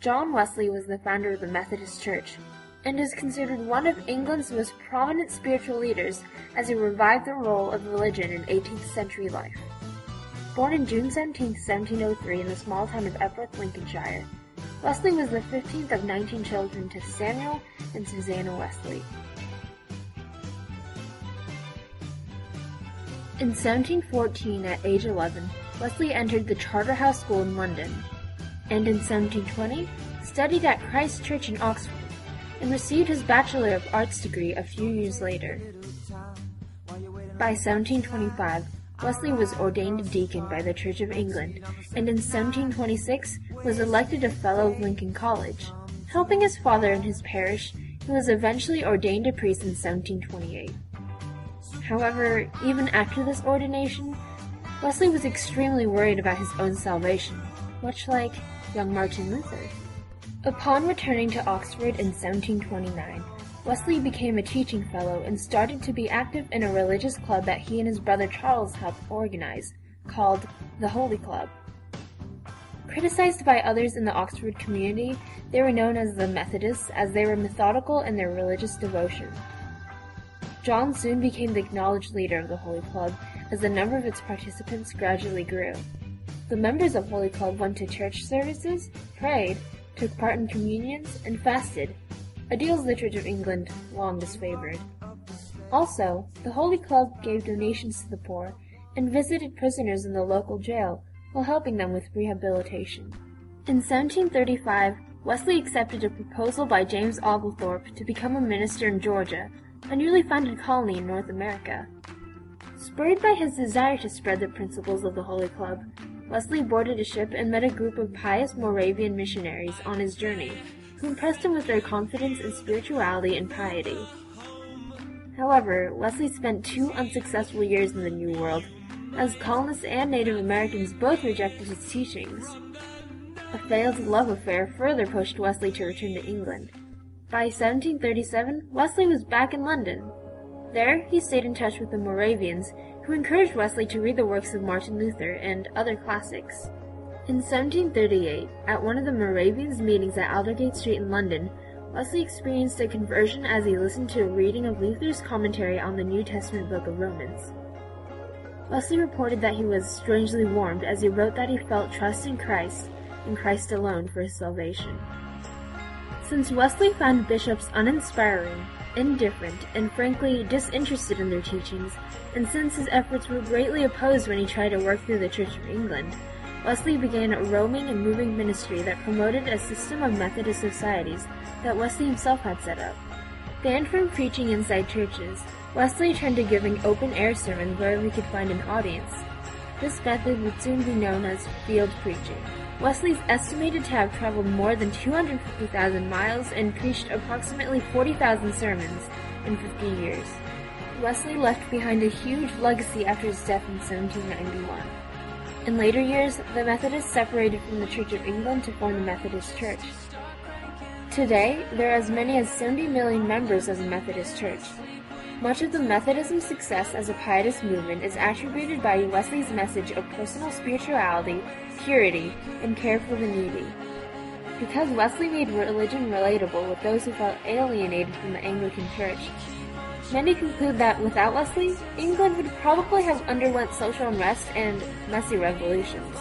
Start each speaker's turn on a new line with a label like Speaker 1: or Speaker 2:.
Speaker 1: John Wesley was the founder of the Methodist Church, and is considered one of England's most prominent spiritual leaders as he revived the role of religion in 18th century life. Born on June 17, 1703 in the small town of Epworth, Lincolnshire, Wesley was the 15th of 19 children to Samuel and Susanna Wesley. In 1714, at age 11, Wesley entered the Charterhouse School in London, and in 1720 studied at Christ Church in Oxford, and received his Bachelor of Arts degree a few years later. By 1725, Wesley was ordained a deacon by the Church of England, and in 1726 was elected a Fellow of Lincoln College. Helping his father in his parish, he was eventually ordained a priest in 1728. However, even after this ordination, Wesley was extremely worried about his own salvation, much like young Martin Luther. Upon returning to Oxford in 1729, Wesley became a teaching fellow and started to be active in a religious club that he and his brother Charles helped organize, called the Holy Club. Criticized by others in the Oxford community, they were known as the Methodists as they were methodical in their religious devotion. John soon became the acknowledged leader of the Holy Club as the number of its participants gradually grew. The members of Holy Club went to church services, prayed, took part in communions, and fasted, ideals the Church of England long disfavored. Also, the Holy Club gave donations to the poor and visited prisoners in the local jail while helping them with rehabilitation. In 1735, Wesley accepted a proposal by James Oglethorpe to become a minister in Georgia, a newly founded colony in North America. Spurred by his desire to spread the principles of the Holy Club, Wesley boarded a ship and met a group of pious Moravian missionaries on his journey, who impressed him with their confidence in spirituality and piety. However, Wesley spent 2 unsuccessful years in the New World, as colonists and Native Americans both rejected his teachings. A failed love affair further pushed Wesley to return to England. By 1737, Wesley was back in London. There, he stayed in touch with the Moravians, who encouraged Wesley to read the works of Martin Luther and other classics. In 1738, at one of the Moravians' meetings at Aldersgate Street in London, Wesley experienced a conversion as he listened to a reading of Luther's commentary on the New Testament book of Romans. Wesley reported that he was strangely warmed as he wrote that he felt trust in Christ and Christ alone for his salvation. Since Wesley found bishops uninspiring, indifferent, and frankly disinterested in their teachings, and since his efforts were greatly opposed when he tried to work through the Church of England, Wesley began a roaming and moving ministry that promoted a system of Methodist societies that Wesley himself had set up. Banned from preaching inside churches, Wesley turned to giving open-air sermons wherever he could find an audience. This method would soon be known as field preaching. Wesley is estimated to have traveled more than 250,000 miles and preached approximately 40,000 sermons in 50 years. Wesley left behind a huge legacy after his death in 1791. In later years, the Methodists separated from the Church of England to form the Methodist Church. Today, there are as many as 70 million members of the Methodist Church. Much of the Methodism's success as a pietist movement is attributed by Wesley's message of personal spirituality, purity, and care for the needy. Because Wesley made religion relatable with those who felt alienated from the Anglican Church, many conclude that without Wesley, England would probably have underwent social unrest and messy revolutions.